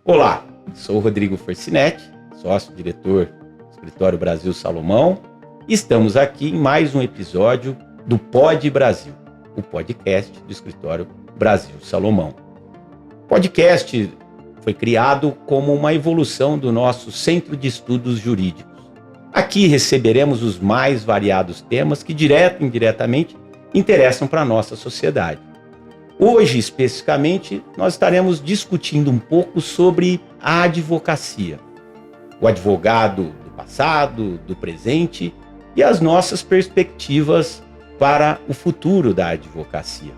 Olá, sou o Rodrigo Forcinetti, sócio-diretor do Escritório Brasil Salomão. Estamos aqui em mais um episódio do Pod Brasil, o podcast do Escritório Brasil Salomão. O podcast foi criado como uma evolução do nosso Centro de Estudos Jurídicos. Aqui receberemos os mais variados temas que, direta e indiretamente, interessam para a nossa sociedade. Hoje, especificamente, nós estaremos discutindo um pouco sobre a advocacia. O advogado do passado, do presente e as nossas perspectivas para o futuro da advocacia.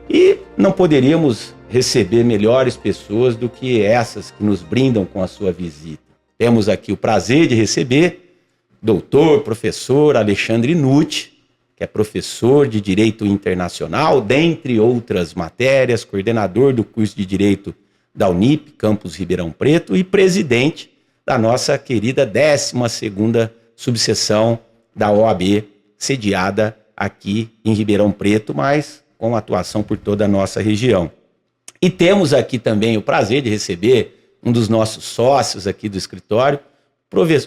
E não poderíamos receber melhores pessoas do que essas que nos brindam com a sua visita. Temos aqui o prazer de receber doutor, professor Alexandre Nutti, que é professor de Direito Internacional, dentre outras matérias, coordenador do curso de Direito da Unip, campus Ribeirão Preto, e presidente da nossa querida 12ª subseção da OAB, sediada aqui em Ribeirão Preto, mas com atuação por toda a nossa região. E temos aqui também o prazer de receber um dos nossos sócios aqui do escritório,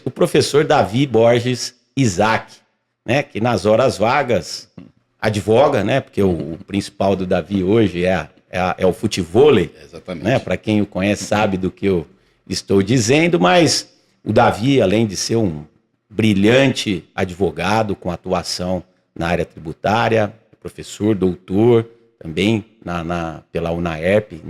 o professor Davi Borges Isaac, né, que nas horas vagas advoga, né, porque o principal do Davi hoje é o futevôlei. Exatamente. Né, para quem o conhece sabe do que eu estou dizendo, mas o Davi, além de ser um brilhante advogado com atuação na área tributária, professor, doutor, também pela UNAERP,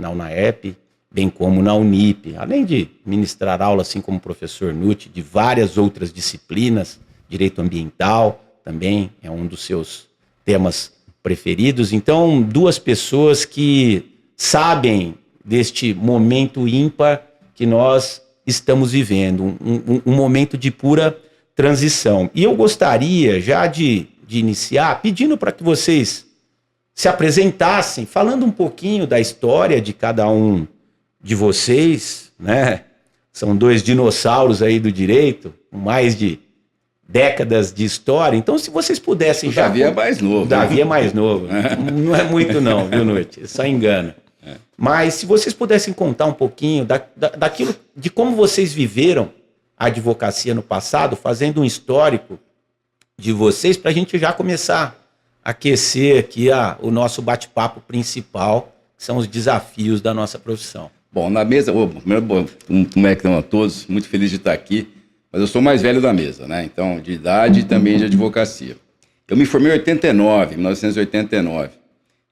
bem como na Unip, além de ministrar aula, assim como o professor Nutti, de várias outras disciplinas, direito ambiental, também é um dos seus temas preferidos. Então, duas pessoas que sabem deste momento ímpar que nós estamos vivendo, um momento de pura transição. E eu gostaria já de iniciar pedindo para que vocês se apresentassem, falando um pouquinho da história de cada um de vocês, né? São dois dinossauros aí do direito, com mais de décadas de história. Então, se vocês pudessem o Davi é mais novo. O Davi é mais novo. Não é muito não, viu, Nutti? Só engana. Mas se vocês pudessem contar um pouquinho daquilo, de como vocês viveram a advocacia no passado, fazendo um histórico de vocês, para a gente já começar a aquecer aqui o nosso bate-papo principal, que são os desafios da nossa profissão. Bom, na mesa, primeiro, como é que estão a todos? Muito feliz de estar aqui, mas eu sou mais velho da mesa, né? Então, de idade e também de advocacia. Eu me formei em 1989.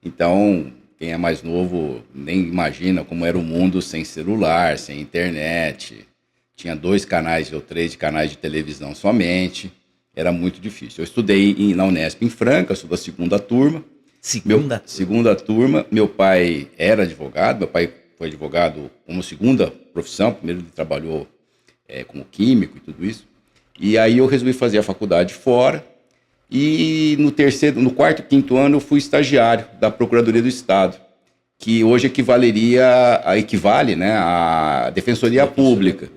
Então, quem é mais novo nem imagina como era o mundo sem celular, sem internet. Tinha 2 canais ou 3 canais de televisão somente. Era muito difícil. Eu estudei na Unesp em Franca, sou da 2ª turma. Segunda turma. Meu pai era advogado, meu pai foi advogado como segunda profissão. Primeiro ele trabalhou como químico e tudo isso. E aí eu resolvi fazer a faculdade fora. E no 4º e 5º ano eu fui estagiário da Procuradoria do Estado, que hoje equivale, né, à Defensoria Pública.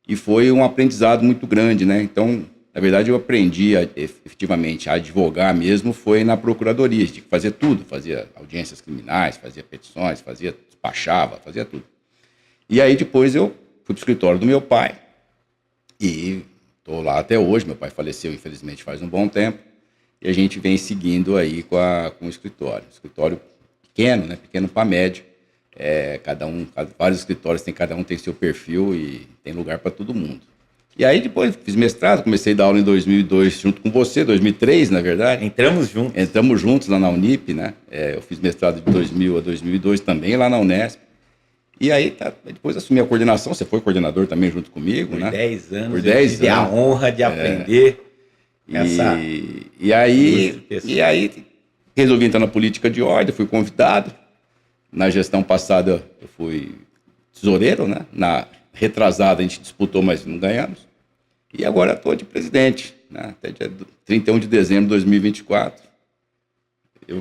E foi um aprendizado muito grande, né? Então, na verdade, eu aprendi efetivamente a advogar mesmo foi na Procuradoria. Tinha que fazer tudo, fazia audiências criminais, fazia petições, despachava, fazia tudo. E aí depois eu fui para o escritório do meu pai e estou lá até hoje. Meu pai faleceu, infelizmente, faz um bom tempo. E a gente vem seguindo aí com o escritório. Escritório pequeno, né? Pequeno para médio. Vários escritórios, cada um tem seu perfil e tem lugar para todo mundo. E aí depois fiz mestrado, comecei a dar aula em 2002 junto com você, 2003 na verdade. Entramos juntos lá na Unip, né? Eu fiz mestrado de 2000 a 2002 também lá na Unesp. E aí depois assumi a coordenação, você foi coordenador também junto comigo, né? Por 10 anos, por 10 tive a honra de aprender E aí resolvi entrar na política de ordem, fui convidado. Na gestão passada eu fui tesoureiro, né? Na retrasada a gente disputou, mas não ganhamos. E agora estou de presidente, né? Até dia 31 de dezembro de 2024.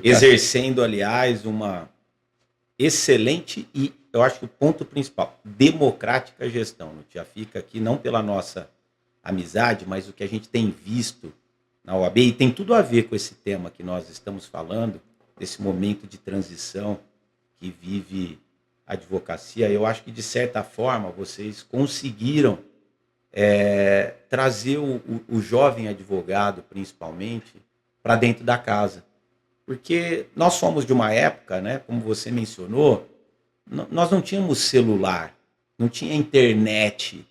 Exercendo, aliás, uma excelente e, eu acho que o ponto principal, democrática gestão. Já fica aqui não pela nossa amizade, mas o que a gente tem visto na OAB, e tem tudo a ver com esse tema que nós estamos falando, desse momento de transição que vive advocacia, eu acho que, de certa forma, vocês conseguiram trazer o jovem advogado, principalmente, para dentro da casa. Porque nós somos de uma época, né, como você mencionou, nós não tínhamos celular, não tinha internet.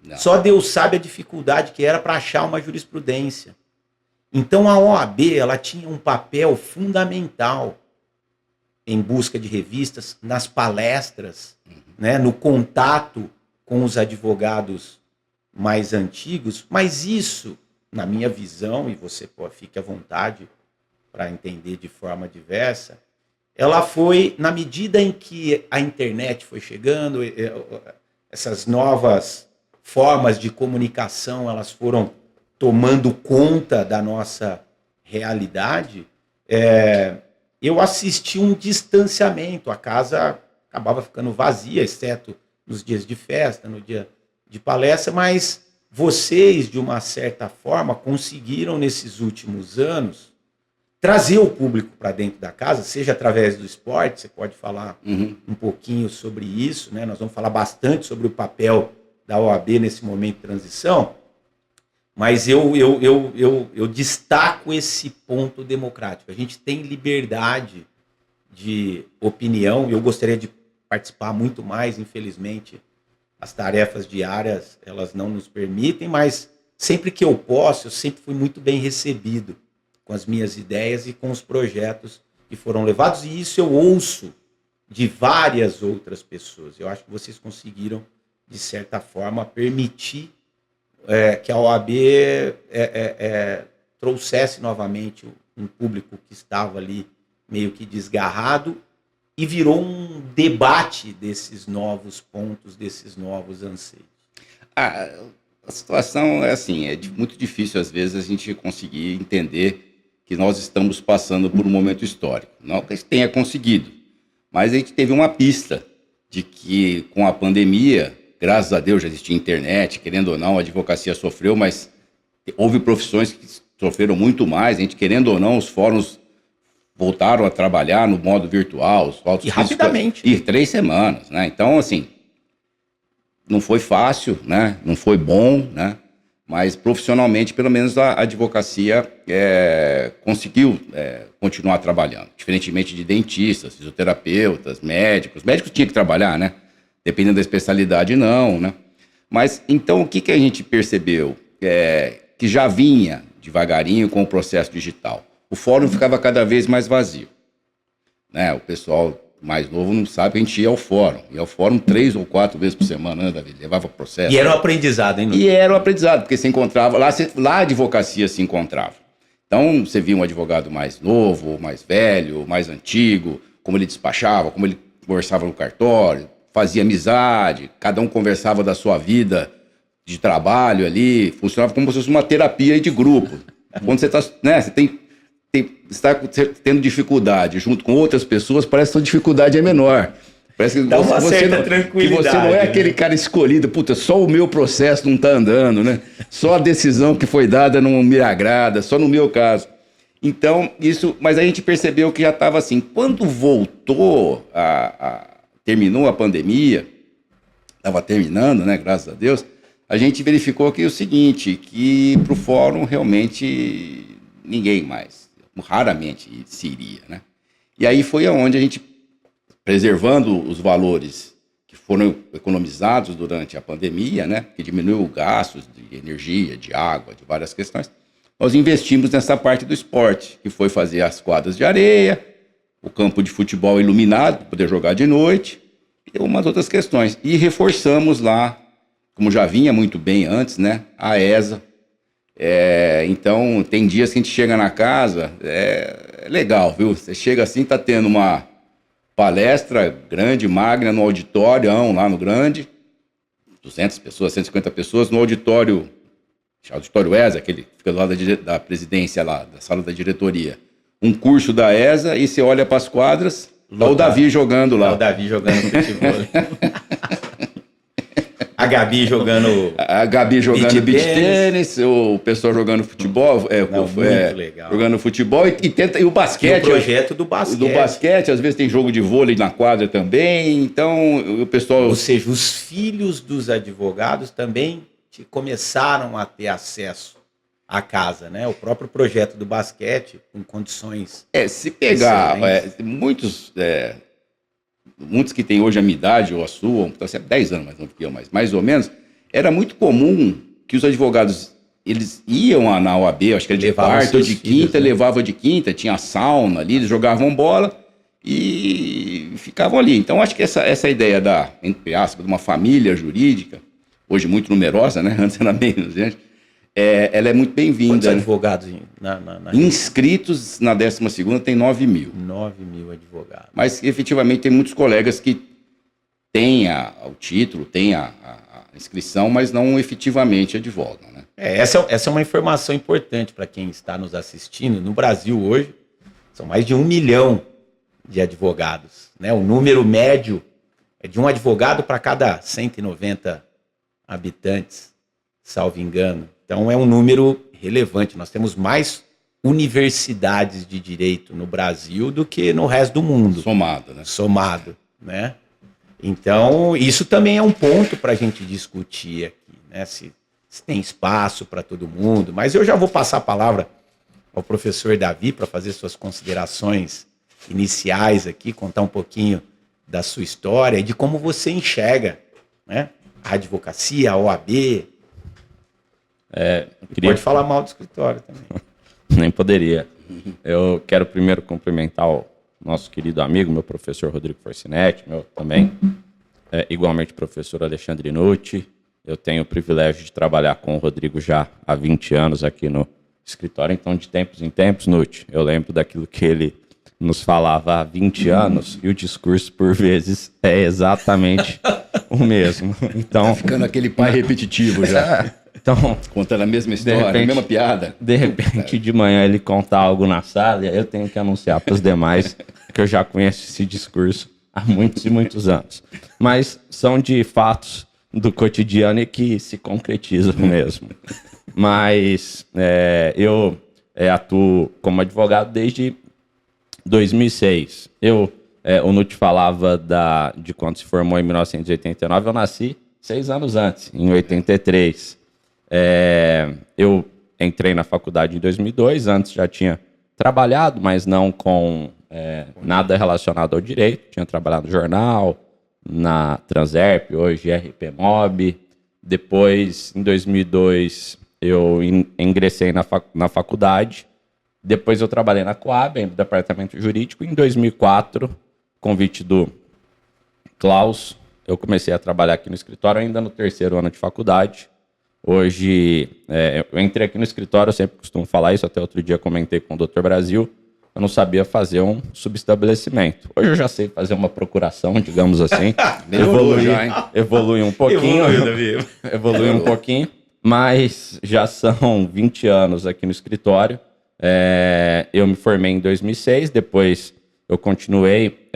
Não. Só Deus sabe a dificuldade que era para achar uma jurisprudência. Então a OAB ela tinha um papel fundamental em busca de revistas, nas palestras, né, no contato com os advogados mais antigos, mas isso, na minha visão, e você fique à vontade para entender de forma diversa, ela foi, na medida em que a internet foi chegando, essas novas formas de comunicação, elas foram tomando conta da nossa realidade, eu assisti um distanciamento, a casa acabava ficando vazia, exceto nos dias de festa, no dia de palestra, mas vocês, de uma certa forma, conseguiram, nesses últimos anos, trazer o público para dentro da casa, seja através do esporte, você pode falar um pouquinho sobre isso, né? Nós vamos falar bastante sobre o papel da OAB nesse momento de transição, mas eu destaco esse ponto democrático. A gente tem liberdade de opinião, e eu gostaria de participar muito mais, infelizmente, as tarefas diárias, elas não nos permitem, mas sempre que eu posso, eu sempre fui muito bem recebido com as minhas ideias e com os projetos que foram levados, e isso eu ouço de várias outras pessoas. Eu acho que vocês conseguiram, de certa forma, permitir que a OAB trouxesse novamente um público que estava ali meio que desgarrado e virou um debate desses novos pontos, desses novos anseios. A situação é assim, muito difícil às vezes a gente conseguir entender que nós estamos passando por um momento histórico. Não que a gente tenha conseguido, mas a gente teve uma pista de que com a pandemia, graças a Deus já existia internet, querendo ou não, a advocacia sofreu, mas houve profissões que sofreram muito mais, a gente querendo ou não, os fóruns voltaram a trabalhar no modo virtual, os autos físicos, rapidamente. E 3 semanas, né? Então, assim, não foi fácil, né? Não foi bom, né? Mas profissionalmente, pelo menos a advocacia conseguiu continuar trabalhando, diferentemente de dentistas, fisioterapeutas, médicos. Médicos tinham que trabalhar, né? Dependendo da especialidade, não, né? Mas, então, o que a gente percebeu? Que já vinha devagarinho com o processo digital. O fórum ficava cada vez mais vazio, né? O pessoal mais novo não sabe que a gente ia ao fórum. Ia ao fórum 3 ou 4 vezes por semana, né, David? Levava processo. E era um aprendizado, hein, Nuno? E era um aprendizado, porque se encontrava... Lá a advocacia se encontrava. Então, você via um advogado mais novo, mais velho, mais antigo, como ele despachava, como ele conversava no cartório, fazia amizade, cada um conversava da sua vida de trabalho ali, funcionava como se fosse uma terapia de grupo. Quando você está, né, você está tendo dificuldade junto com outras pessoas, parece que a sua dificuldade é menor. Parece que dá uma certa tranquilidade. Que você não é aquele cara escolhido, puta, só o meu processo não está andando, né? Só a decisão que foi dada não me agrada, só no meu caso. Então, isso... Mas a gente percebeu que já estava assim, quando voltou, terminou a pandemia, estava terminando, né, graças a Deus, a gente verificou que o seguinte, que para o fórum realmente ninguém mais, raramente se iria, né? E aí foi aonde a gente, preservando os valores que foram economizados durante a pandemia, né, que diminuiu os gastos de energia, de água, de várias questões, nós investimos nessa parte do esporte, que foi fazer as quadras de areia, o campo de futebol iluminado, para poder jogar de noite, e umas outras questões. E reforçamos lá, como já vinha muito bem antes, né, a ESA. Então, tem dias que a gente chega na casa, é legal, viu? Você chega assim, tá tendo uma palestra grande, magna, no auditório, lá no grande, 200 pessoas, 150 pessoas, no auditório ESA, aquele que fica do lado da presidência lá, da sala da diretoria. Um curso da ESA, e você olha para as quadras, tá o Davi jogando lá. Tá o Davi jogando futebol. A Gabi jogando... A Gabi jogando beach tênis, o pessoal jogando futebol. Muito legal. Jogando futebol e o basquete. E o projeto do basquete. Do basquete, às vezes tem jogo de vôlei na quadra também. Então, o pessoal... Ou seja, os filhos dos advogados também começaram a ter acesso à casa, né? O próprio projeto do basquete, com condições... se pegar muitos que têm hoje a minha idade ou a sua, estão sempre 10 anos mais novo que eu, mas mais ou menos, era muito comum que os advogados, eles iam na OAB, acho que era de quarta ou de quinta, levavam de quinta, tinha sauna ali, eles jogavam bola e ficavam ali. Então, acho que essa ideia entre aspas, de uma família jurídica, hoje muito numerosa, né? Antes era menos gente, ela é muito bem-vinda. Quantos advogados inscritos na 12ª tem 9 mil. 9 mil advogados. Mas, efetivamente, tem muitos colegas que têm o título, têm a inscrição, mas não efetivamente advogam, né? Essa é uma informação importante para quem está nos assistindo. No Brasil, hoje, são mais de 1 milhão de advogados, né? O número médio é de um advogado para cada 190 habitantes, salvo engano. Então, é um número relevante. Nós temos mais universidades de direito no Brasil do que no resto do mundo. Somado, né? Então, isso também é um ponto para a gente discutir aqui, né? Se tem espaço para todo mundo. Mas eu já vou passar a palavra ao professor Davi para fazer suas considerações iniciais aqui, contar um pouquinho da sua história e de como você enxerga, né? A advocacia, a OAB. Pode falar mal do escritório também. Nem poderia. Eu quero primeiro cumprimentar o nosso querido amigo, meu professor Rodrigo Forcinetti, meu também, igualmente professor Alexandre Nucci. Eu tenho o privilégio de trabalhar com o Rodrigo já há 20 anos aqui no escritório, então de tempos em tempos, Nucci, eu lembro daquilo que ele nos falava há 20 anos e o discurso, por vezes, é exatamente o mesmo. Então, tá ficando aquele pai repetitivo já. Então, contando a mesma história, a mesma piada. De repente, de manhã, ele contar algo na sala e aí eu tenho que anunciar para os demais que eu já conheço esse discurso há muitos e muitos anos. Mas são de fatos do cotidiano e que se concretizam mesmo. Mas eu atuo como advogado desde 2006. O Nucci falava de quando se formou em 1989, eu nasci 6 anos antes, em 83. Eu entrei na faculdade em 2002, antes já tinha trabalhado, mas não com nada relacionado ao direito. Tinha trabalhado no jornal, na Transerp, hoje RP Mob. Depois, em 2002, eu ingressei na faculdade. Depois eu trabalhei na Coab, no departamento jurídico. Em 2004, convite do Klaus, eu comecei a trabalhar aqui no escritório, ainda no 3º ano de faculdade. Hoje, eu entrei aqui no escritório, eu sempre costumo falar isso, até outro dia comentei com o Dr. Brasil, eu não sabia fazer um subestabelecimento. Hoje eu já sei fazer uma procuração, digamos assim. Evolui um pouquinho. Evolui um pouquinho, mas já são 20 anos aqui no escritório. Eu me formei em 2006, depois eu continuei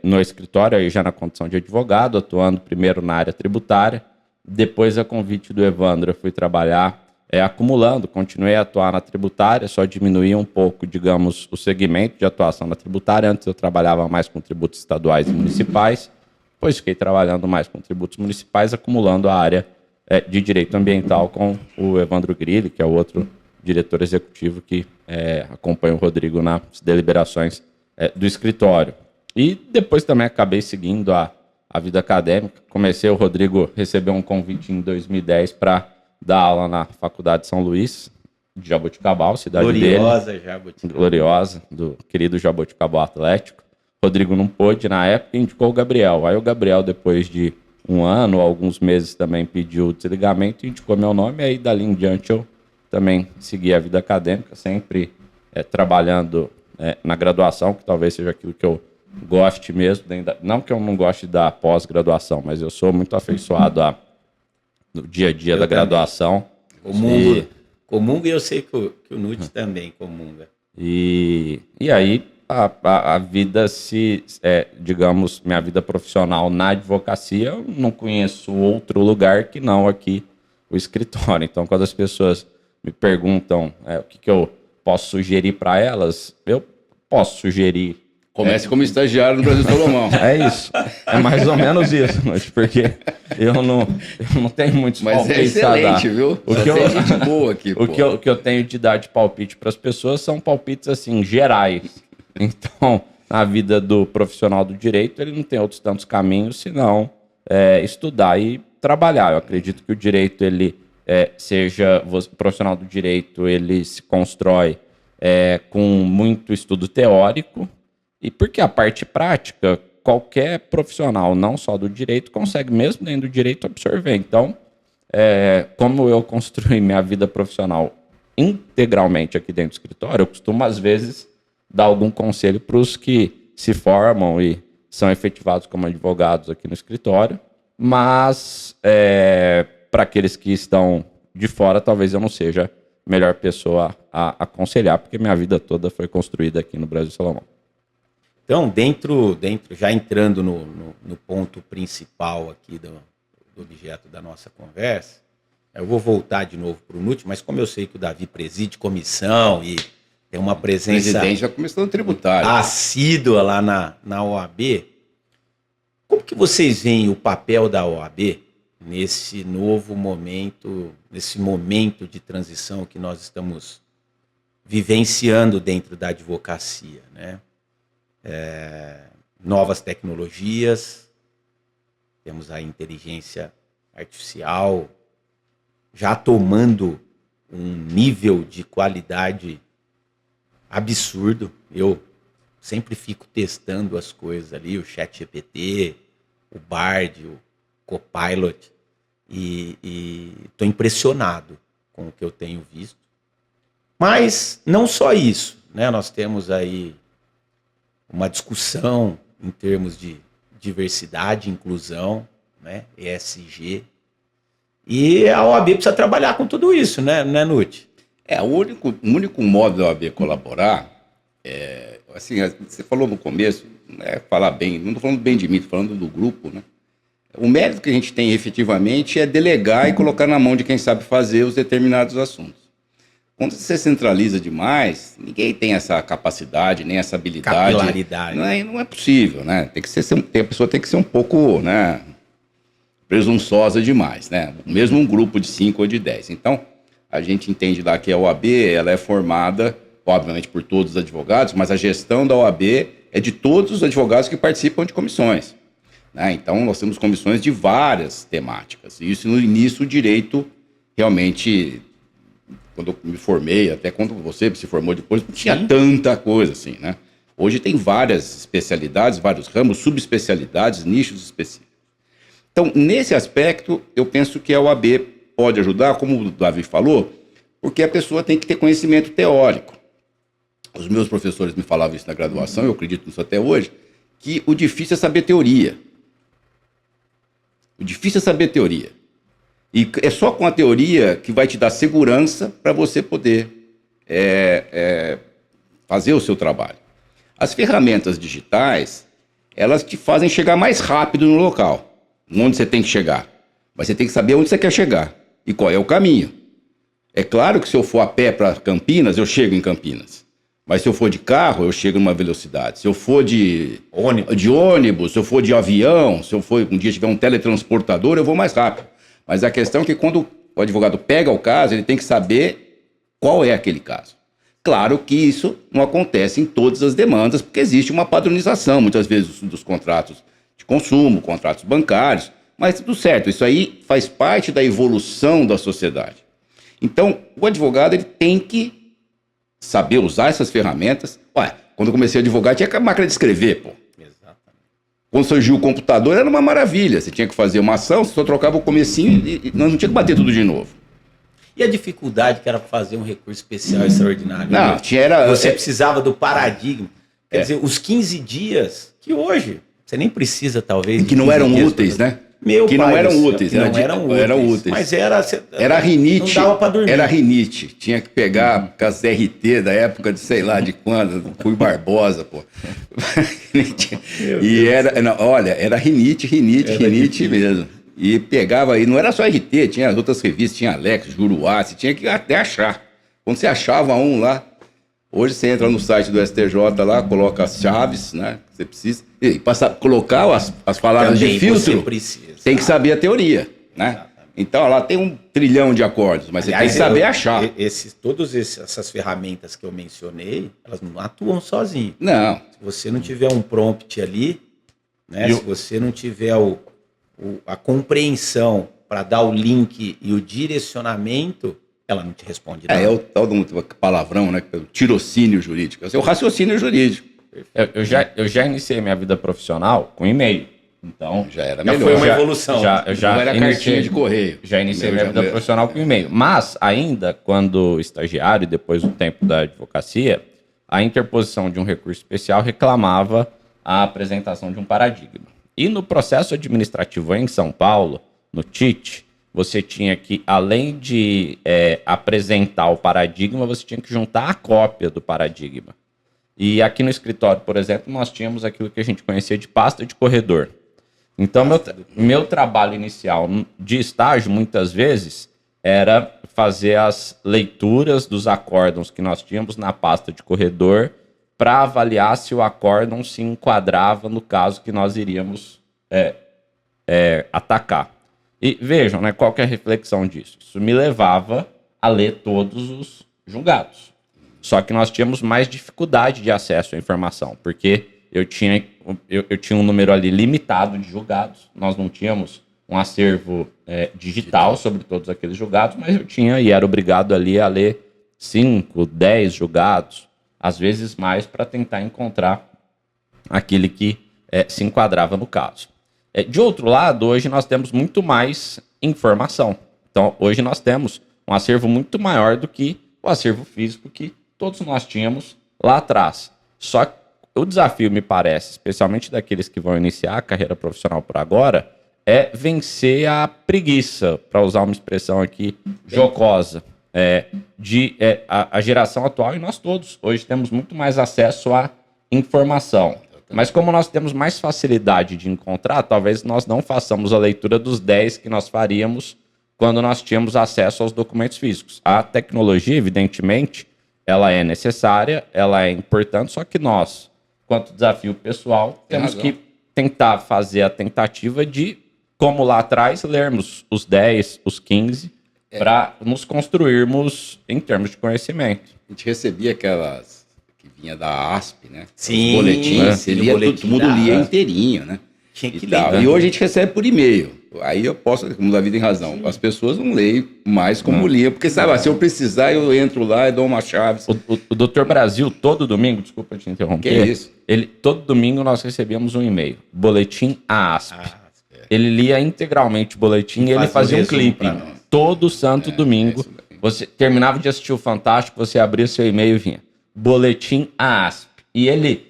no escritório, aí já na condição de advogado, atuando primeiro na área tributária. Depois, a convite do Evandro, eu fui trabalhar acumulando, continuei a atuar na tributária, só diminuí um pouco, digamos, o segmento de atuação na tributária. Antes eu trabalhava mais com tributos estaduais e municipais, depois fiquei trabalhando mais com tributos municipais, acumulando a área de direito ambiental com o Evandro Grilli, que é o outro diretor executivo que acompanha o Rodrigo nas deliberações do escritório. E depois também acabei seguindo a vida acadêmica. O Rodrigo recebeu um convite em 2010 para dar aula na Faculdade de São Luís, de Jaboticabal, cidade gloriosa dele. Jaboticabal. Gloriosa, do querido Jaboticabal Atlético. Rodrigo não pôde na época e indicou o Gabriel. Aí o Gabriel, depois de um ano, alguns meses, também pediu o desligamento e indicou meu nome. E aí, dali em diante, eu também segui a vida acadêmica, sempre trabalhando na graduação, que talvez seja aquilo que eu goste mesmo. Não que eu não goste da pós-graduação, mas eu sou muito afeiçoado no dia a dia da graduação. Comunga, e eu sei que o Nucci também comunga. E aí a vida digamos, minha vida profissional na advocacia, eu não conheço outro lugar que não aqui o escritório. Então, quando as pessoas me perguntam o que eu posso sugerir para elas, eu posso sugerir. Comece como estagiário no Brasil Salomão. É isso. É mais ou menos isso, porque eu não tenho muitos palpites a dar. Mas é excelente, viu? Tem gente boa aqui, o que eu tenho de dar de palpite para as pessoas são palpites, assim, gerais. Então, na vida do profissional do direito, ele não tem outros tantos caminhos, senão estudar e trabalhar. Eu acredito que o direito, o profissional do direito, ele se constrói com muito estudo teórico, e porque a parte prática, qualquer profissional, não só do direito, consegue mesmo dentro do direito absorver. Então, como eu construí minha vida profissional integralmente aqui dentro do escritório, eu costumo, às vezes, dar algum conselho para os que se formam e são efetivados como advogados aqui no escritório, mas para aqueles que estão de fora, talvez eu não seja a melhor pessoa a aconselhar, porque minha vida toda foi construída aqui no Brasil Salomão. Então, já entrando no ponto principal aqui do objeto da nossa conversa, eu vou voltar de novo para o NUT, mas como eu sei que o Davi preside comissão e tem uma presença presidente da comissão tributária assídua lá na OAB, como que vocês veem o papel da OAB nesse novo momento, nesse momento de transição que nós estamos vivenciando dentro da advocacia, né? Novas tecnologias, temos a inteligência artificial já tomando um nível de qualidade absurdo. Eu sempre fico testando as coisas ali, o ChatGPT, o Bard, o Copilot, e estou impressionado com o que eu tenho visto. Mas não só isso, né? Nós temos aí uma discussão em termos de diversidade e inclusão, né? ESG. E a OAB precisa trabalhar com tudo isso, né, Nuti? O único modo da OAB colaborar assim, você falou no começo, falar bem, não estou falando bem de mim, estou falando do grupo, né? O mérito que a gente tem efetivamente é delegar e colocar na mão de quem sabe fazer os determinados assuntos. Quando você centraliza demais, ninguém tem essa capacidade, nem essa habilidade. Capilaridade. Não é possível, né? A pessoa tem que ser um pouco, né, presunçosa demais, né? Mesmo um grupo de 5 ou de 10. Então, a gente entende lá que a OAB ela é formada, obviamente, por todos os advogados, mas a gestão da OAB é de todos os advogados que participam de comissões, né? Então, nós temos comissões de várias temáticas. E isso, no início, o direito realmente, quando eu me formei, até quando você se formou depois, não tinha tanta coisa assim, né? Hoje tem várias especialidades, vários ramos, subespecialidades, nichos específicos. Então, nesse aspecto, eu penso que a OAB pode ajudar, como o Davi falou, porque a pessoa tem que ter conhecimento teórico. Os meus professores me falavam isso na graduação, eu acredito nisso até hoje, que o difícil é saber teoria. O difícil é saber teoria. E é só com a teoria que vai te dar segurança para você poder fazer o seu trabalho. As ferramentas digitais, elas te fazem chegar mais rápido no local, onde você tem que chegar. Mas você tem que saber onde você quer chegar e qual é o caminho. É claro que se eu for a pé para Campinas, eu chego em Campinas. Mas se eu for de carro, eu chego numa velocidade. Se eu for de ônibus, se eu for de avião, se eu for um dia tiver um teletransportador, eu vou mais rápido. Mas a questão é que quando o advogado pega o caso, ele tem que saber qual é aquele caso. Claro que isso não acontece em todas as demandas, porque existe uma padronização, muitas vezes, dos contratos de consumo, contratos bancários, mas tudo certo, isso aí faz parte da evolução da sociedade. Então, o advogado ele tem que saber usar essas ferramentas. Quando eu comecei a advogar, tinha a máquina de escrever, pô. Quando surgiu o computador, era uma maravilha. Você tinha que fazer uma ação, você só trocava o comecinho e não tinha que bater tudo de novo. E a dificuldade que era para fazer um recurso especial extraordinário? Não, Você precisava do paradigma. Quer dizer, os 15 dias, que hoje você nem precisa, talvez. Que não eram úteis, né? que não eram úteis. Eram úteis. Mas era rinite. Não dava para dormir. Era rinite. Tinha que pegar com as RT da época de sei lá de quando, Rui Barbosa, pô. E era rinite mesmo. E pegava, e não era só RT, tinha as outras revistas, tinha Alex, Juruá, você tinha que até achar. Quando você achava um lá, hoje você entra no site do STJ lá, coloca as chaves, né? Você precisa. E colocar as palavras Também de filtro, tem que saber a teoria, né? Exatamente. Então lá tem 1 trilhão de acordos, mas aliás, você tem que saber achar. Todas essas ferramentas que eu mencionei, elas não atuam sozinhas. Não. Se você não tiver um prompt ali, né? Se você não tiver a compreensão para dar o link e o direcionamento, ela não te responde nada. É o tal do palavrão, né? O tirocínio jurídico. É o raciocínio jurídico. Eu já iniciei minha vida profissional com e-mail. Então, já era melhor. Foi uma evolução. Eu já não era cartinha de correio. Já iniciei minha vida profissional com e-mail. Mas, ainda, quando estagiário e depois do tempo da advocacia, a interposição de um recurso especial reclamava a apresentação de um paradigma. E no processo administrativo em São Paulo, no TIT, você tinha que, além de apresentar o paradigma, você tinha que juntar a cópia do paradigma. E aqui no escritório, por exemplo, nós tínhamos aquilo que a gente conhecia de pasta de corredor. Então, meu trabalho inicial de estágio, muitas vezes, era fazer as leituras dos acórdãos que nós tínhamos na pasta de corredor para avaliar se o acórdão se enquadrava no caso que nós iríamos atacar. E vejam, né, qual que é a reflexão disso? Isso me levava a ler todos os julgados. Só que nós tínhamos mais dificuldade de acesso à informação, porque eu tinha um número ali limitado de julgados, nós não tínhamos um acervo digital sobre todos aqueles julgados, mas eu tinha e era obrigado ali a ler 5, 10 julgados, às vezes mais, para tentar encontrar aquele que se enquadrava no caso. De outro lado, hoje nós temos muito mais informação. Então, hoje nós temos um acervo muito maior do que o acervo físico que todos nós tínhamos lá atrás. Só que o desafio, me parece, especialmente daqueles que vão iniciar a carreira profissional por agora, é vencer a preguiça, para usar uma expressão aqui jocosa, a geração atual, e nós todos hoje temos muito mais acesso à informação. Mas como nós temos mais facilidade de encontrar, talvez nós não façamos a leitura dos 10 que nós faríamos quando nós tínhamos acesso aos documentos físicos. A tecnologia, evidentemente, ela é necessária, ela é importante, só que nós, quanto desafio pessoal, temos que tentar fazer a tentativa de, como lá atrás, lermos os 10, os 15, para nos construirmos em termos de conhecimento. A gente recebia aquelas que vinha da ASP, né? Sim, os boletins, você lia, todo mundo lia inteirinho, né? Tinha que ler. E hoje a gente recebe por e-mail. Aí eu posso, como o Davi tem razão, as pessoas não leem mais como lia, porque sabe, se eu precisar, eu entro lá e dou uma chave. O Doutor Brasil, todo domingo, desculpa te interromper. Que é isso? Todo domingo nós recebíamos um e-mail, boletim ASP. Ele lia integralmente o boletim e ele fazia um clipe. Todo santo domingo, você terminava de assistir o Fantástico, você abria seu e-mail e vinha, boletim ASP. E ele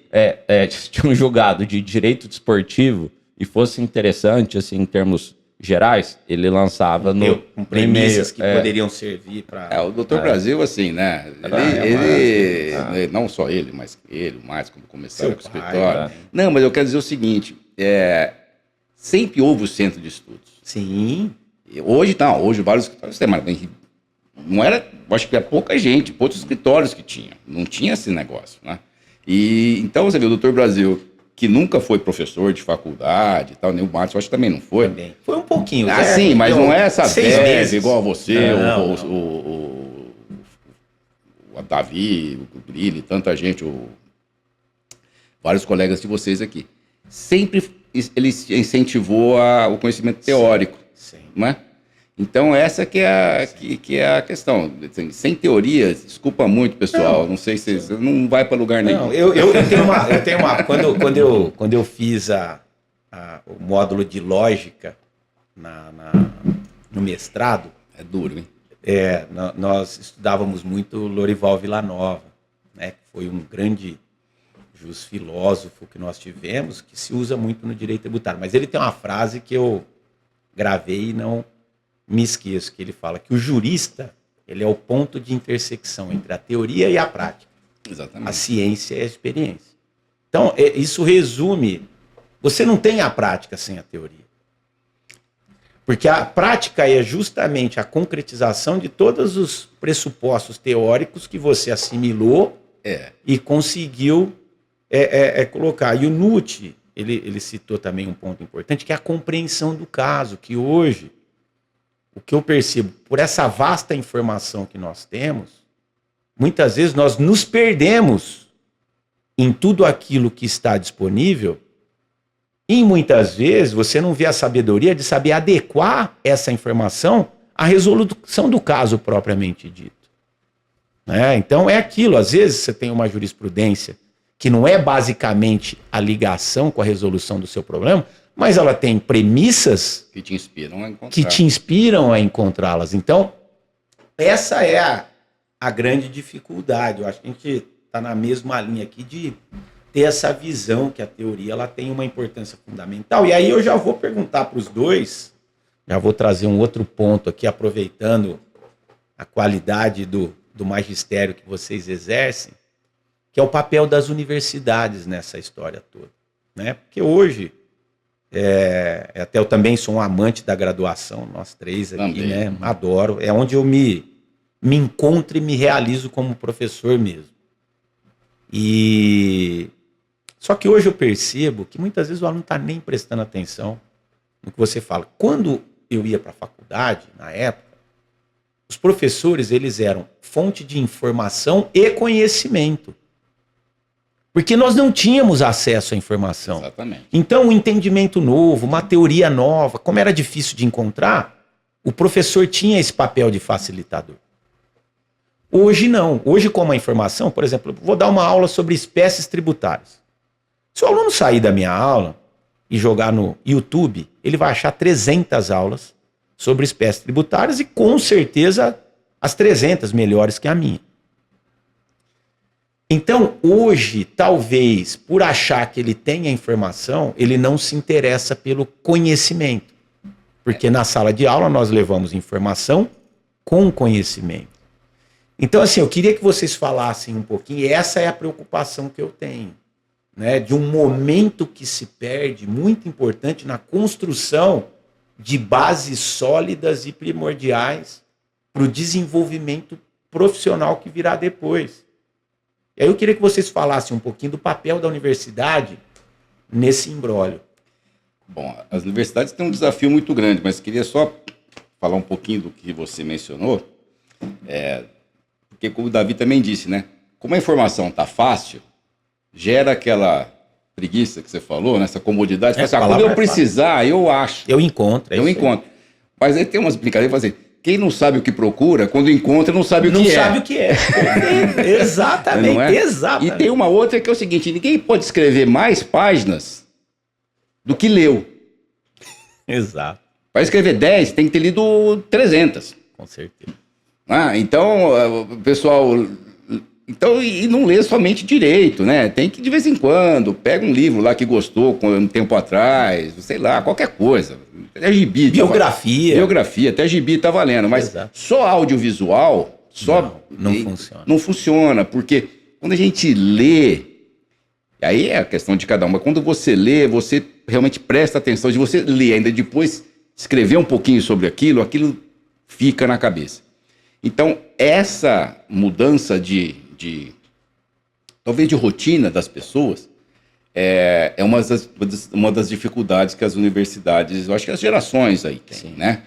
tinha um julgado de direito desportivo e fosse interessante, assim, em termos gerais, ele lançava com premissas que poderiam servir para... o Doutor Brasil, assim, né? Ele não só ele, mas ele, mais quando começaram com o escritório. Não, mas eu quero dizer o seguinte, sempre houve o centro de estudos. Sim. Hoje vários escritórios têm, mas não era, acho que era pouca gente, poucos escritórios que tinha. Não tinha esse negócio, né? E então você vê o Doutor Brasil, que nunca foi professor de faculdade e tal, nem o Márcio, acho que também não foi. Também. Foi um pouquinho. Sim, mas não é essa meses igual a você, não. O Davi, o Brilho, tanta gente, vários colegas de vocês aqui. Sempre ele incentivou o conhecimento teórico, não é? Então essa que é a questão. Sem teoria, desculpa muito, pessoal. Não sei se você não vai para lugar nenhum. Não, eu tenho uma quando eu fiz o módulo de lógica no mestrado, é duro, hein? Nós estudávamos muito Lorival Villanova, né? Que foi um grande filósofo que nós tivemos, que se usa muito no direito tributário. Mas ele tem uma frase que eu gravei e não me esqueço, que ele fala que o jurista, ele é o ponto de intersecção entre a teoria e a prática. Exatamente. A ciência e a experiência. Então, isso resume, você não tem a prática sem a teoria. Porque a prática é justamente a concretização de todos os pressupostos teóricos que você assimilou e conseguiu colocar. E o Nutt, ele citou também um ponto importante, que é a compreensão do caso, que hoje, o que eu percebo, por essa vasta informação que nós temos, muitas vezes nós nos perdemos em tudo aquilo que está disponível e muitas vezes você não vê a sabedoria de saber adequar essa informação à resolução do caso propriamente dito. Né? Então é aquilo, às vezes você tem uma jurisprudência que não é basicamente a ligação com a resolução do seu problema, mas ela tem premissas que te inspiram a encontrar. Que te inspiram a encontrá-las. Então, essa é a grande dificuldade. Eu acho que a gente está na mesma linha aqui de ter essa visão que a teoria ela tem uma importância fundamental. E aí eu já vou perguntar para os dois, já vou trazer um outro ponto aqui, aproveitando a qualidade do magistério que vocês exercem, que é o papel das universidades nessa história toda. Né? Porque hoje, até eu também sou um amante da graduação, nós três aqui, né? Adoro, é onde eu me encontro e me realizo como professor mesmo. Só que hoje eu percebo que muitas vezes o aluno não está nem prestando atenção no que você fala. Quando eu ia para a faculdade, na época, os professores eles eram fonte de informação e conhecimento. Porque nós não tínhamos acesso à informação. Exatamente. Então, um entendimento novo, uma teoria nova, como era difícil de encontrar, o professor tinha esse papel de facilitador. Hoje não. Hoje, como a informação, por exemplo, eu vou dar uma aula sobre espécies tributárias. Se o aluno sair da minha aula e jogar no YouTube, ele vai achar 300 aulas sobre espécies tributárias e, com certeza, as 300 melhores que a minha. Então, hoje, talvez, por achar que ele tem a informação, ele não se interessa pelo conhecimento. Porque na sala de aula nós levamos informação com conhecimento. Então, assim, eu queria que vocês falassem um pouquinho, e essa é a preocupação que eu tenho, né, de um momento que se perde, muito importante, na construção de bases sólidas e primordiais para o desenvolvimento profissional que virá depois. E aí eu queria que vocês falassem um pouquinho do papel da universidade nesse imbróglio. Bom, as universidades têm um desafio muito grande, mas queria só falar um pouquinho do que você mencionou, porque como o Davi também disse, né? Como a informação está fácil, gera aquela preguiça que você falou, né? Essa comodidade. Quando eu precisar, eu acho. Eu encontro. Eu encontro. Mas aí tem umas brincadeiras, assim, quem não sabe o que procura, quando encontra, não sabe o que é. Não sabe o que é. Exatamente, não é? exatamente. E tem uma outra que é o seguinte, ninguém pode escrever mais páginas do que leu. Exato. Para escrever 10, tem que ter lido 300. Com certeza. Então, o pessoal... Então, e não lê somente direito, né? Tem que, de vez em quando, pega um livro lá que gostou um tempo atrás, sei lá, qualquer coisa. Até gibi. Biografia. Biografia, até gibi tá valendo. Mas só audiovisual, não funciona. Não funciona, porque quando a gente lê, aí é a questão de cada um, mas quando você lê, você realmente presta atenção, de você ler, ainda depois escrever um pouquinho sobre aquilo fica na cabeça. Então, essa mudança talvez de rotina das pessoas, é uma das dificuldades que as universidades, eu acho que as gerações aí têm, né?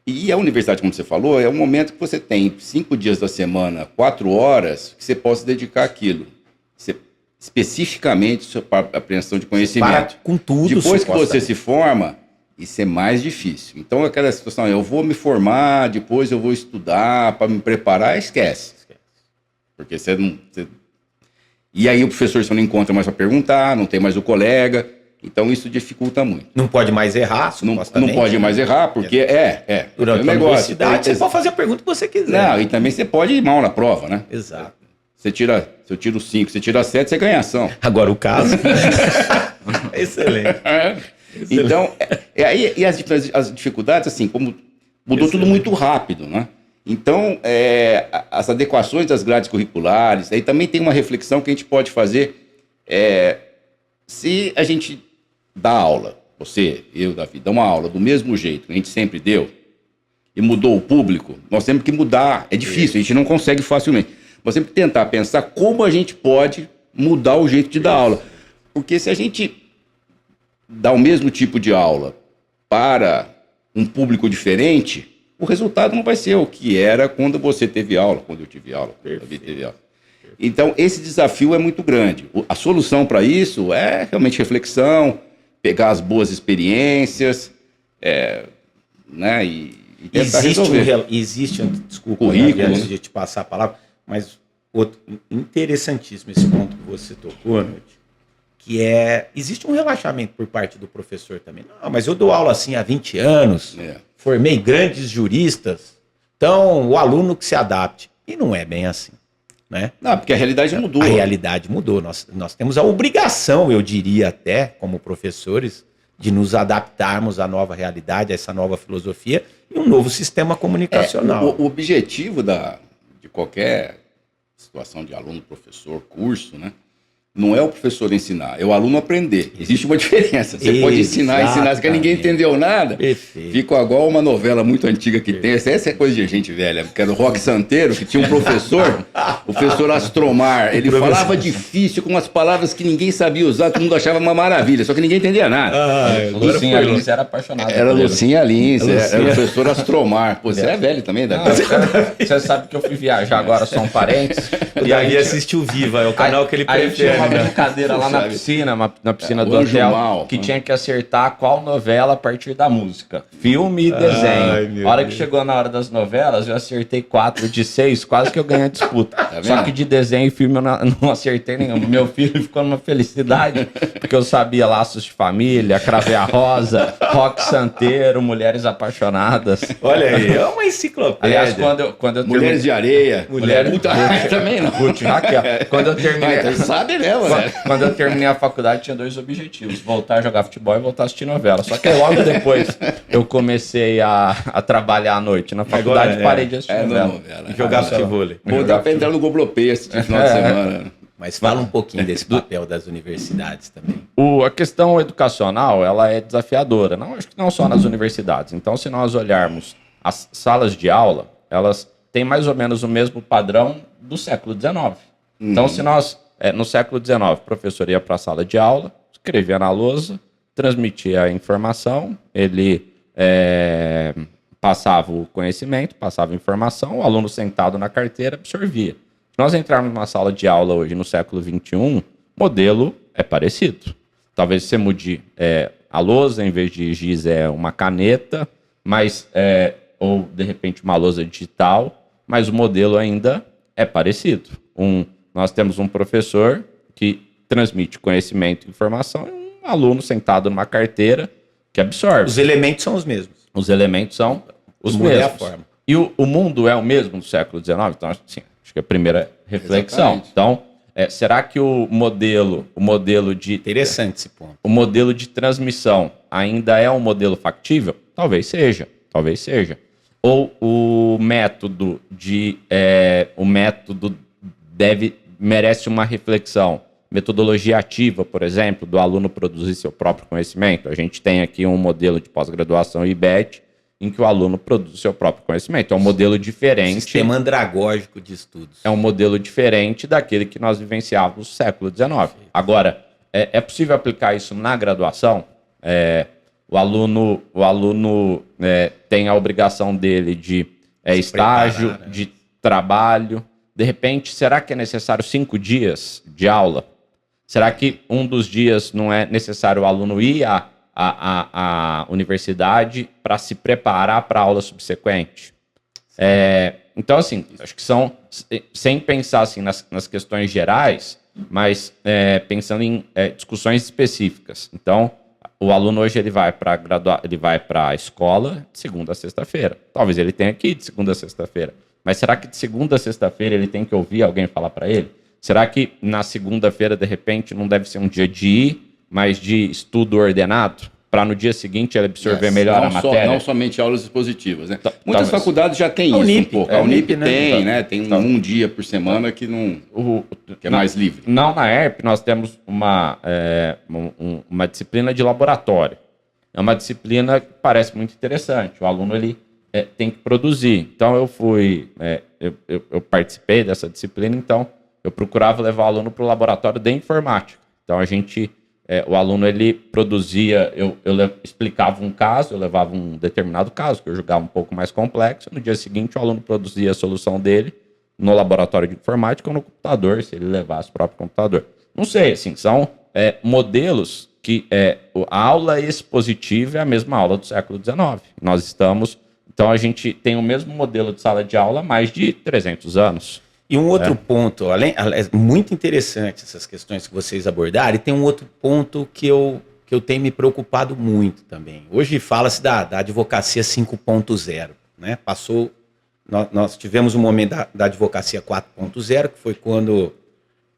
E a universidade, como você falou, é um momento que você tem 5 dias da semana, 4 horas, que você possa dedicar àquilo. Especificamente para a apreensão de conhecimento. Com tudo. Depois que você se forma, isso é mais difícil. Então, aquela situação, eu vou me formar, depois eu vou estudar para me preparar, esquece. Porque você não... E aí o professor você não encontra mais para perguntar, não tem mais o colega, então isso dificulta muito. Não pode mais errar, não pode mais errar, porque durante a universidade, você pode fazer a pergunta que você quiser. Não, e também você pode ir mal na prova, né? Exato. Se eu tiro 5, você tira 7, você ganha ação. Agora o caso... Excelente. Então, e as dificuldades, assim, como mudou tudo muito rápido, né? Então, as adequações das grades curriculares, aí também tem uma reflexão que a gente pode fazer, se a gente dá aula, você, eu, Davi, dá uma aula do mesmo jeito que a gente sempre deu, e mudou o público, nós temos que mudar, é difícil, a gente não consegue facilmente. Nós temos que tentar pensar como a gente pode mudar o jeito de dar aula. Porque se a gente dá o mesmo tipo de aula para um público diferente, o resultado não vai ser o que era quando você teve aula, quando eu tive aula, quando o Davi teve aula. Então, esse desafio é muito grande. A solução para isso é realmente reflexão, pegar as boas experiências, né, e tentar resolver. Desculpa, currículo, antes de te passar a palavra, mas outro interessantíssimo esse ponto que você tocou, Noite, que existe um relaxamento por parte do professor também. Não, mas eu dou aula assim há 20 anos, formei grandes juristas, então o aluno que se adapte. E não é bem assim, né? Não, porque a realidade mudou. A realidade mudou. Nós temos a obrigação, eu diria até, como professores, de nos adaptarmos à nova realidade, a essa nova filosofia e um novo sistema comunicacional. O objetivo de qualquer situação de aluno, professor, curso, né? Não é o professor ensinar, é o aluno aprender. Existe uma diferença. Você pode ensinar, que ninguém entendeu nada. Perfeito. Fica igual uma novela muito antiga que tem. Essa é coisa de gente velha, que era o Roque Santeiro, que tinha um professor, o professor Astromar. Ele falava difícil, com umas palavras que ninguém sabia usar, todo mundo achava uma maravilha, só que ninguém entendia nada. Lucinha Lins era apaixonada. Era Lucinha Lins, era o professor Astromar. Pô, você é velho também, Davi? Você sabe que eu fui viajar agora, só um parênteses. E aí assistiu Viva, é o canal que ele prefere. Uma brincadeira lá na piscina, na piscina do Anjo hotel, Mal, que tinha que acertar qual novela a partir da música. Filme e desenho. A hora que chegou na hora das novelas, eu acertei 4 de 6, quase que eu ganhei a disputa. Só que de desenho e filme eu não acertei nenhum. Meu filho ficou numa felicidade, porque eu sabia Laços de Família, Crave a Rosa, Roque Santeiro, Mulheres Apaixonadas. Olha aí, é uma enciclopédia. Aliás, quando eu Mulheres de Areia. Mulheres também não. Raquel. Quando eu terminei... Então sabe mesmo, né? Quando eu terminei a faculdade, tinha 2 objetivos: voltar a jogar futebol e voltar a assistir novela. Só que logo depois eu comecei a trabalhar à noite na faculdade e parei de assistir novela. E jogar futebol. Pô, dá pra entrar no Globoplay esse final de semana. Mas fala um pouquinho desse papel das universidades também. A questão educacional, ela é desafiadora. Acho que não só nas universidades. Então, se nós olharmos as salas de aula, elas têm mais ou menos o mesmo padrão do século XIX. Então, se nós... no século XIX, o professor ia para a sala de aula, escrevia na lousa, transmitia a informação, ele passava o conhecimento, passava a informação, o aluno sentado na carteira absorvia. Se nós entrarmos numa sala de aula hoje, no século XXI, o modelo é parecido. Talvez você mude a lousa, em vez de giz é uma caneta, ou de repente uma lousa digital, mas o modelo ainda é parecido. Nós temos um professor que transmite conhecimento e informação e um aluno sentado numa carteira que absorve. Os elementos são os mesmos. Os elementos são os mesmos. É a forma. E o mundo é o mesmo do século XIX? Então, assim, acho que é a primeira reflexão. Exatamente. Então, será que o modelo de... Interessante esse ponto. O modelo de transmissão ainda é um modelo factível? Talvez seja. Ou o método merece uma reflexão. Metodologia ativa, por exemplo, do aluno produzir seu próprio conhecimento. A gente tem aqui um modelo de pós-graduação IBET, em que o aluno produz seu próprio conhecimento. É um modelo diferente. Sistema andragógico de estudos. É um modelo diferente daquele que nós vivenciávamos no século XIX. Agora, é possível aplicar isso na graduação? O aluno tem a obrigação dele de estágio, preparar, né? De trabalho. De repente, será que é necessário 5 dias de aula? Será que um dos dias não é necessário o aluno ir à universidade para se preparar para a aula subsequente? Então, assim, acho que são, sem pensar assim, nas questões gerais, mas pensando em discussões específicas. Então, o aluno hoje ele vai para a escola de segunda a sexta-feira. Talvez ele tenha que ir de segunda a sexta-feira. Mas será que de segunda a sexta-feira ele tem que ouvir alguém falar para ele? Será que na segunda-feira, de repente, não deve ser um dia de ir, mas de estudo ordenado? para no dia seguinte ele absorver melhor a matéria? Não somente aulas expositivas, né? Muitas talvez. faculdades já têm isso Unip, um pouco. a A Unip Unip, né? tem, né? Tem um dia por semana que é mais livre. Não, na ERP nós temos uma disciplina de laboratório. É uma disciplina que parece muito interessante. O aluno ele tem que produzir. Então eu participei dessa disciplina, então eu procurava levar o aluno para o laboratório de informática. Então o aluno ele produzia, eu explicava um caso, eu levava um determinado caso que eu julgava um pouco mais complexo. No dia seguinte o aluno produzia a solução dele no laboratório de informática ou no computador, se ele levasse o próprio computador. Não sei, assim, são modelos que a aula expositiva é a mesma aula do século XIX. Então a gente tem o mesmo modelo de sala de aula há mais de 300 anos. E um outro ponto, muito interessante essas questões que vocês abordaram, e tem um outro ponto que eu tenho me preocupado muito também. Hoje fala-se da advocacia 5.0, né? Nós tivemos um momento da advocacia 4.0, que foi quando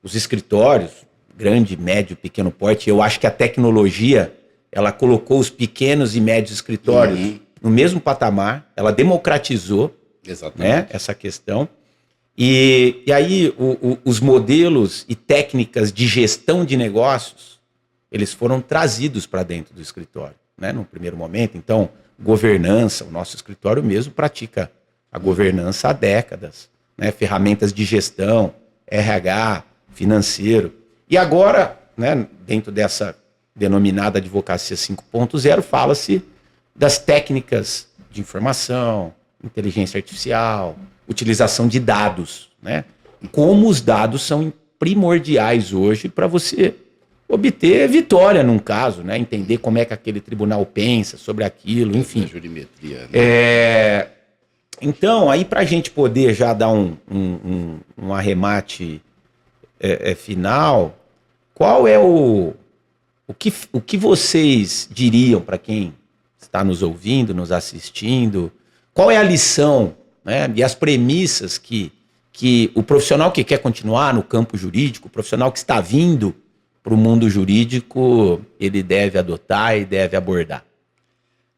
os escritórios, grande, médio, pequeno porte, eu acho que a tecnologia, ela colocou os pequenos e médios escritórios no mesmo patamar, ela democratizou, né, essa questão. E aí os modelos e técnicas de gestão de negócios, eles foram trazidos para dentro do escritório, né, no primeiro momento. Então, governança, o nosso escritório mesmo pratica a governança há décadas, né, ferramentas de gestão, RH, financeiro. E agora, né, dentro dessa denominada advocacia 5.0, fala-se das técnicas de informação, inteligência artificial, utilização de dados, né? Como os dados são primordiais hoje para você obter vitória num caso, né? Entender como é que aquele tribunal pensa sobre aquilo, enfim. A jurimetria, né? Então, aí para a gente poder já dar um arremate final, qual é o que vocês diriam para quem está nos ouvindo, nos assistindo? Qual é a lição, né, e as premissas que o profissional que quer continuar no campo jurídico, o profissional que está vindo para o mundo jurídico, ele deve adotar e deve abordar?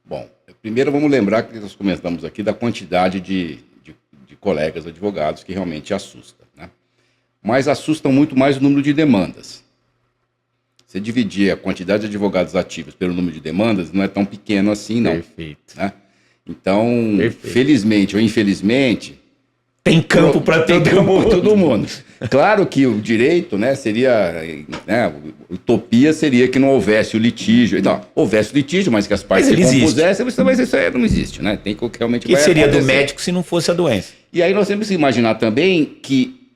Bom, primeiro vamos lembrar que nós comentamos aqui da quantidade de colegas advogados que realmente assusta, né? Mas assustam muito mais o número de demandas. Você dividir a quantidade de advogados ativos pelo número de demandas, não é tão pequeno assim, não. Perfeito. Né? Então, Perfeito. Felizmente ou infelizmente... Tem campo para todo mundo. Claro que o direito, né, seria... Né, utopia seria que não houvesse o litígio. Então, houvesse o litígio, mas que as partes se compusessem, mas isso aí não existe, né? Tem que realmente... Que seria acontecer. Do médico se não fosse a doença. E aí nós temos que imaginar também que,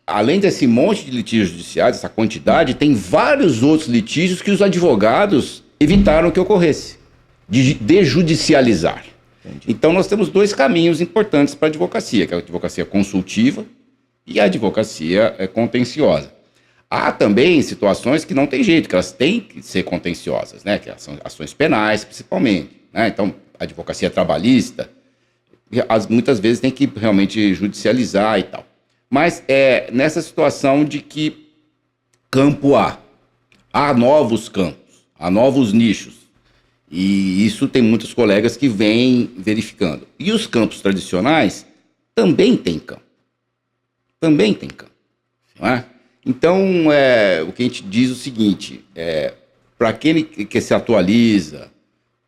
além desse monte de litígios judiciais, essa quantidade, tem vários outros litígios que os advogados evitaram que ocorresse. De desjudicializar. Entendi. Então nós temos dois caminhos importantes para a advocacia, que é a advocacia consultiva e a advocacia contenciosa. Há também situações que não tem jeito, que elas têm que ser contenciosas, né? Que são ações penais, principalmente, né? Então, a advocacia trabalhista, muitas vezes tem que realmente judicializar e tal. Mas nessa situação de que campo há novos campos, há novos nichos. E isso tem muitos colegas que vêm verificando. E os campos tradicionais também têm campo. Também tem campo. Não é? Então, o que a gente diz é o seguinte, para aquele que se atualiza,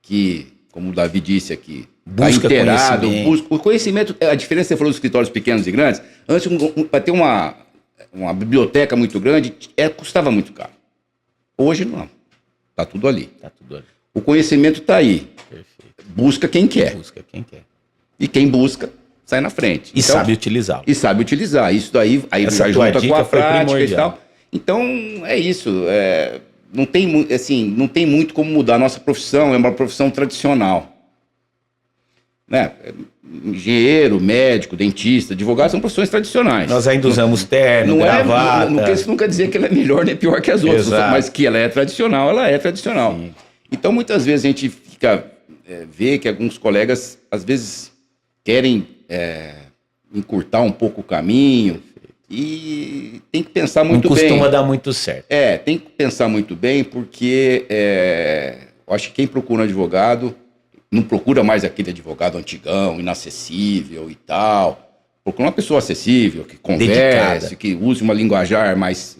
que, como o Davi disse aqui, busca inteirado, conhecimento. O conhecimento, a diferença, você falou dos escritórios pequenos e grandes, antes, para ter uma biblioteca muito grande, custava muito caro. Hoje não. Está tudo ali. Tá tudo ali. O conhecimento está aí. Perfeito. Busca quem quer. Busca quem quer. E quem busca, sai na frente. E então, sabe utilizá-lo. E sabe utilizar. Isso daí aí essa junta com a prática e tal. Então, é isso. Não tem muito como mudar. A nossa profissão é uma profissão tradicional. Né? Engenheiro, médico, dentista, advogado são profissões tradicionais. Nós ainda usamos terno, gravata. Isso não quer dizer que ela é melhor nem pior que as outras, mas que ela é tradicional, ela é tradicional. Sim. Então, muitas vezes a gente vê que alguns colegas, às vezes, querem encurtar um pouco o caminho e tem que pensar muito bem. Não costuma dar muito certo. Tem que pensar muito bem, porque eu acho que quem procura um advogado não procura mais aquele advogado antigão, inacessível e tal. Procura uma pessoa acessível, que converse, dedicada, que use uma linguajar mais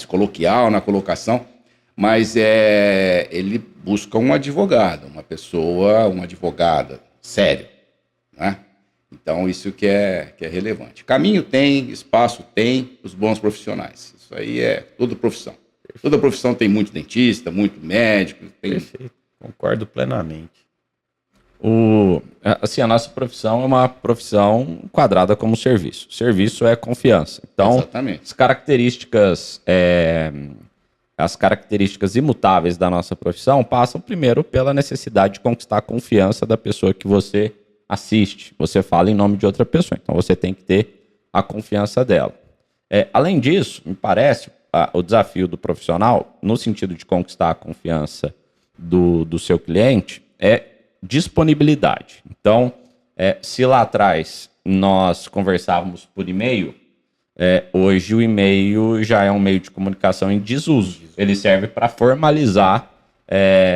coloquial na colocação. Mas ele busca um advogado, uma advogada, sério, né? Então, isso que é relevante. Caminho tem, espaço tem, os bons profissionais. Isso aí é toda profissão. Toda profissão tem muito dentista, muito médico. Perfeito, concordo plenamente. Assim, a nossa profissão é uma profissão quadrada como serviço. Serviço é confiança. Então, exatamente. As características imutáveis da nossa profissão passam primeiro pela necessidade de conquistar a confiança da pessoa que você assiste. Você fala em nome de outra pessoa, então você tem que ter a confiança dela. Além disso, me parece, o desafio do profissional, no sentido de conquistar a confiança do seu cliente, é disponibilidade. Então, se lá atrás nós conversávamos por e-mail, hoje o e-mail já é um meio de comunicação em desuso. Ele serve para formalizar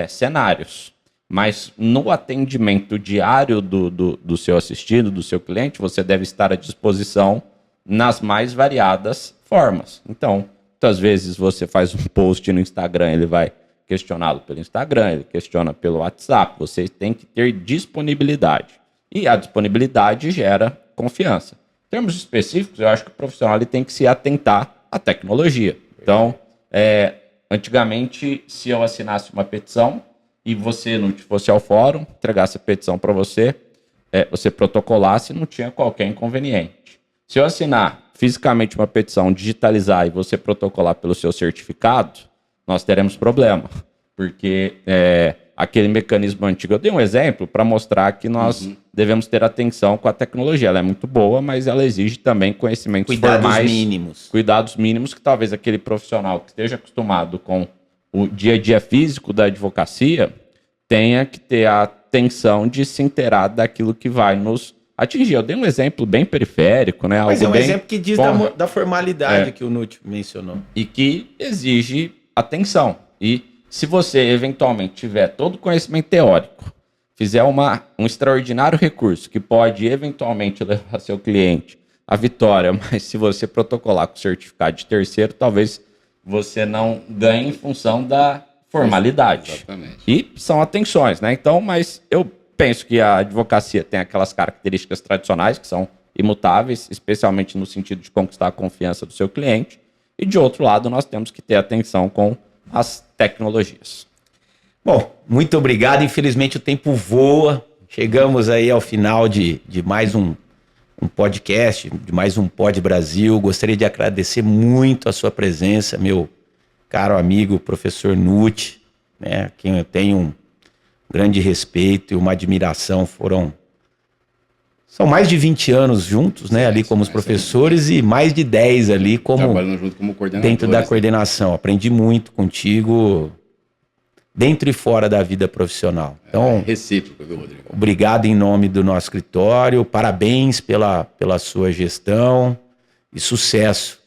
cenários. Mas no atendimento diário do seu assistido, do seu cliente, você deve estar à disposição nas mais variadas formas. Então, muitas vezes você faz um post no Instagram, ele vai questioná-lo pelo Instagram, ele questiona pelo WhatsApp. Você tem que ter disponibilidade. E a disponibilidade gera confiança. Em termos específicos, eu acho que o profissional ele tem que se atentar à tecnologia. Então, antigamente, se eu assinasse uma petição e você não fosse ao fórum, entregasse a petição para você, você protocolasse, não tinha qualquer inconveniente. Se eu assinar fisicamente uma petição, digitalizar e você protocolar pelo seu certificado, nós teremos problema, porque aquele mecanismo antigo... Eu dei um exemplo para mostrar que nós devemos ter atenção com a tecnologia. Ela é muito boa, mas ela exige também conhecimentos formais. Cuidados mínimos que talvez aquele profissional que esteja acostumado com o dia a dia físico da advocacia tenha que ter a atenção de se inteirar daquilo que vai nos atingir. Eu dei um exemplo bem periférico, né? Mas é um exemplo que diz da formalidade que o Nutti mencionou. E que exige atenção. E se você eventualmente tiver todo o conhecimento teórico, fizer um extraordinário recurso que pode eventualmente levar seu cliente à vitória, mas se você protocolar com certificado de terceiro, talvez você não ganhe em função da formalidade. Exatamente. E são atenções, né? Então, mas eu penso que a advocacia tem aquelas características tradicionais que são imutáveis, especialmente no sentido de conquistar a confiança do seu cliente. E, de outro lado, nós temos que ter atenção com as tecnologias. Bom, muito obrigado. Infelizmente, o tempo voa. Chegamos aí ao final de mais um podcast, de mais um Pod Brasil. Gostaria de agradecer muito a sua presença, meu caro amigo, professor Nutti, né, quem eu tenho um grande respeito e uma admiração. São mais de 20 anos juntos, né, ali como os professores e mais de 10 ali trabalhando junto como coordenador. Dentro da coordenação. Aprendi muito contigo, dentro e fora da vida profissional. Então, recíproco, viu, Rodrigo? Obrigado em nome do nosso escritório, parabéns pela sua gestão e sucesso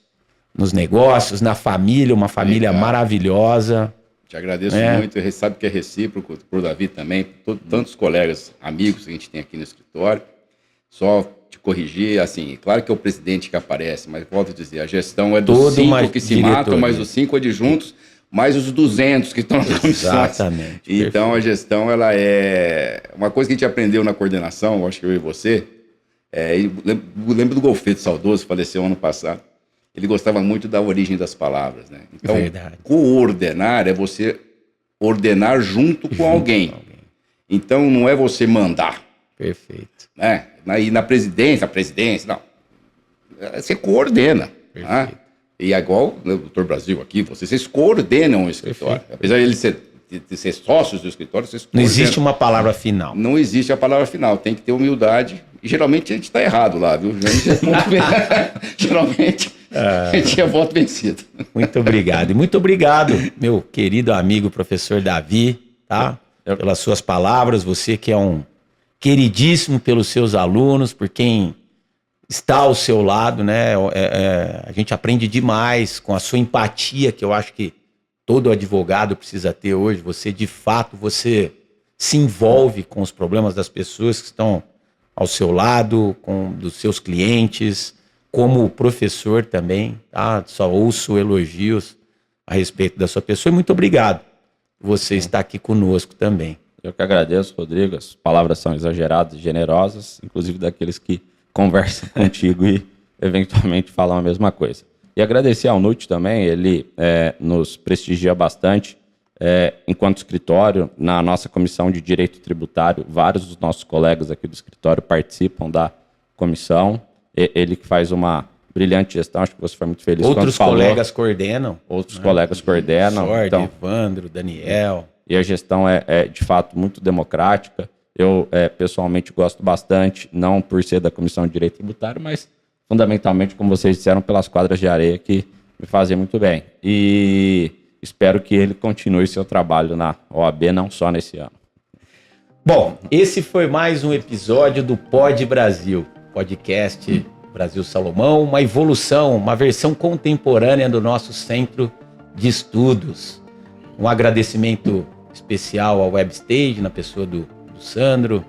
nos negócios, na família, uma família maravilhosa. Te agradeço muito, você sabe que é recíproco, pro Davi também, tantos colegas, amigos que a gente tem aqui no escritório. Só te corrigir, assim, claro que é o presidente que aparece, mas volto a dizer, a gestão é dos 5 que se matam, mas os 5 adjuntos, mais os 200 que estão nas comissões. Exatamente. Então, a gestão, ela é... Uma coisa que a gente aprendeu na coordenação, acho que eu e você, lembro do Golfeto saudoso, faleceu ano passado, ele gostava muito da origem das palavras, né? Então, coordenar é você ordenar junto com alguém. Então, não é você mandar. Perfeito. Né? E na presidência, não. Você coordena. Né? E é igual o Doutor Brasil aqui, vocês coordenam o escritório. Perfeito. Apesar de eles de ser sócios do escritório, vocês coordenam. Não existe uma palavra final. Não existe a palavra final, tem que ter humildade. E geralmente a gente está errado lá, viu? Geralmente a gente é voto vencido. Muito obrigado. E muito obrigado, meu querido amigo professor Davi, tá? Pelas suas palavras, você que é um queridíssimo pelos seus alunos, por quem está ao seu lado, né? A gente aprende demais com a sua empatia, que eu acho que todo advogado precisa ter hoje. Você, de fato, você se envolve com os problemas das pessoas que estão ao seu lado, dos seus clientes, como professor também, tá? Só ouço elogios a respeito da sua pessoa e muito obrigado por você estar aqui conosco também. Eu que agradeço, Rodrigo. As palavras são exageradas e generosas, inclusive daqueles que conversam contigo e eventualmente falam a mesma coisa. E agradecer ao NUT também, ele nos prestigia bastante enquanto escritório. Na nossa comissão de Direito Tributário, vários dos nossos colegas aqui do escritório participam da comissão. Ele que faz uma brilhante gestão, acho que você foi muito feliz. Outros colegas coordenam. Outros colegas coordenam. Sorte, então, Evandro, Daniel. E a gestão é de fato muito democrática. Eu pessoalmente gosto bastante, não por ser da Comissão de Direito Tributário, mas fundamentalmente, como vocês disseram, pelas quadras de areia que me fazem muito bem. E espero que ele continue seu trabalho na OAB, não só nesse ano. Bom, esse foi mais um episódio do Pod Brasil, podcast Brasil Salomão, uma evolução, uma versão contemporânea do nosso centro de estudos. Um agradecimento especial ao Webstage, na pessoa do Sandro,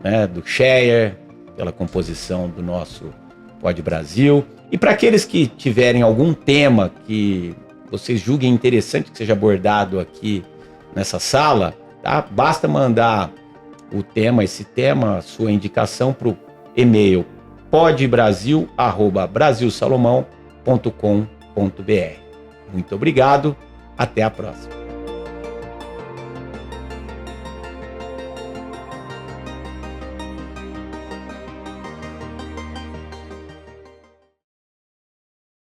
né, do Share, pela composição do nosso Pod Brasil. E para aqueles que tiverem algum tema que vocês julguem interessante que seja abordado aqui nessa sala, tá? Basta mandar esse tema, a sua indicação para o e-mail podbrasil@brasilsalomão.com.br. Muito obrigado, até a próxima.